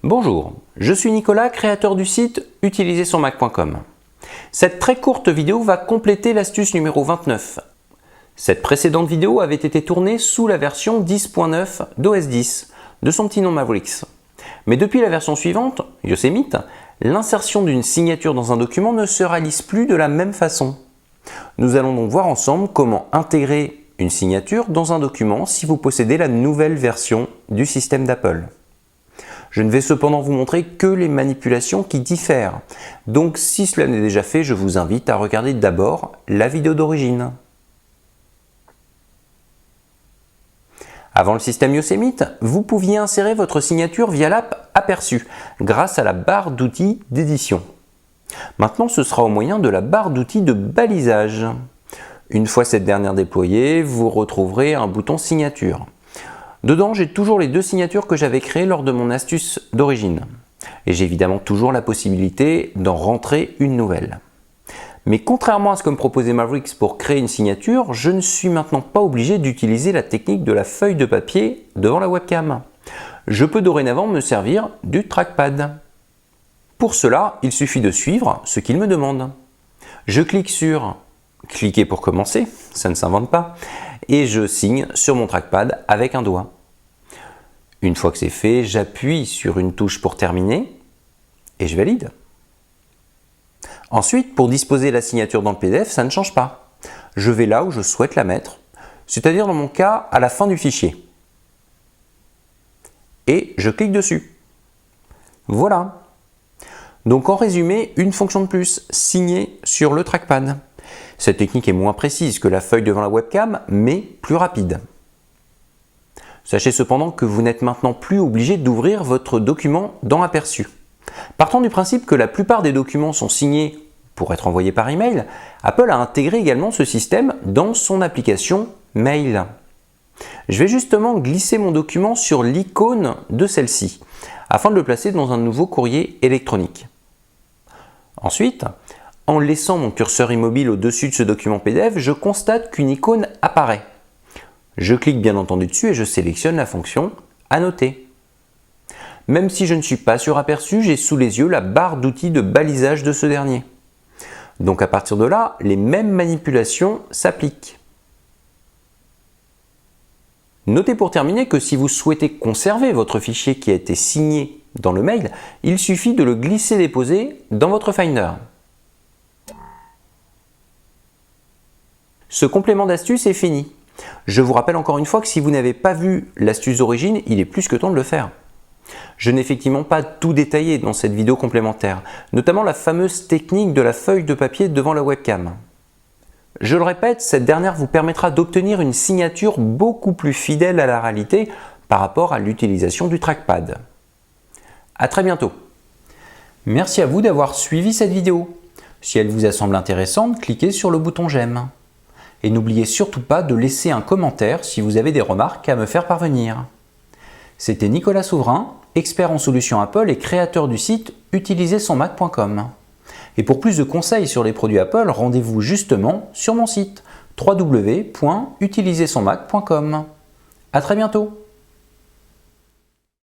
Bonjour, je suis Nicolas, créateur du site utilisersonmac.com. Cette très courte vidéo va compléter l'astuce numéro 29. Cette précédente vidéo avait été tournée sous la version 10.9 d'OS 10, de son petit nom Mavericks. Mais depuis la version suivante, Yosemite, l'insertion d'une signature dans un document ne se réalise plus de la même façon. Nous allons donc voir ensemble comment intégrer une signature dans un document si vous possédez la nouvelle version du système d'Apple. Je ne vais cependant vous montrer que les manipulations qui diffèrent. Donc si cela n'est déjà fait, je vous invite à regarder d'abord la vidéo d'origine. Avant le système Yosemite, vous pouviez insérer votre signature via l'app Aperçu grâce à la barre d'outils d'édition. Maintenant, ce sera au moyen de la barre d'outils de balisage. Une fois cette dernière déployée, vous retrouverez un bouton signature. Dedans, j'ai toujours les deux signatures que j'avais créées lors de mon astuce d'origine. Et j'ai évidemment toujours la possibilité d'en rentrer une nouvelle. Mais contrairement à ce que me proposait Mavericks pour créer une signature, je ne suis maintenant pas obligé d'utiliser la technique de la feuille de papier devant la webcam. Je peux dorénavant me servir du trackpad. Pour cela, il suffit de suivre ce qu'il me demande. Je clique sur « Cliquer pour commencer », ça ne s'invente pas, et je signe sur mon trackpad avec un doigt. Une fois que c'est fait, j'appuie sur une touche pour terminer et je valide. Ensuite, pour disposer la signature dans le PDF, ça ne change pas. Je vais là où je souhaite la mettre, c'est-à-dire dans mon cas, à la fin du fichier. Et je clique dessus. Voilà. Donc en résumé, une fonction de plus, signer sur le trackpad. Cette technique est moins précise que la feuille devant la webcam, mais plus rapide. Sachez cependant que vous n'êtes maintenant plus obligé d'ouvrir votre document dans Aperçu. Partant du principe que la plupart des documents sont signés pour être envoyés par email, Apple a intégré également ce système dans son application Mail. Je vais justement glisser mon document sur l'icône de celle-ci, afin de le placer dans un nouveau courrier électronique. Ensuite, en laissant mon curseur immobile au-dessus de ce document PDF, je constate qu'une icône apparaît. Je clique bien entendu dessus et je sélectionne la fonction « Annoter ». Même si je ne suis pas sur Aperçu, j'ai sous les yeux la barre d'outils de balisage de ce dernier. Donc à partir de là, les mêmes manipulations s'appliquent. Notez pour terminer que si vous souhaitez conserver votre fichier qui a été signé dans le mail, il suffit de le glisser-déposer dans votre Finder. Ce complément d'astuce est fini. Je vous rappelle encore une fois que si vous n'avez pas vu l'astuce d'origine, il est plus que temps de le faire. Je n'ai effectivement pas tout détaillé dans cette vidéo complémentaire, notamment la fameuse technique de la feuille de papier devant la webcam. Je le répète, cette dernière vous permettra d'obtenir une signature beaucoup plus fidèle à la réalité par rapport à l'utilisation du trackpad. À très bientôt. Merci à vous d'avoir suivi cette vidéo. Si elle vous a semblé intéressante, cliquez sur le bouton j'aime. Et n'oubliez surtout pas de laisser un commentaire si vous avez des remarques à me faire parvenir. C'était Nicolas Souverain, expert en solutions Apple et créateur du site utilisersonmac.com. Et pour plus de conseils sur les produits Apple, rendez-vous justement sur mon site www.utilisersonmac.com. À très bientôt.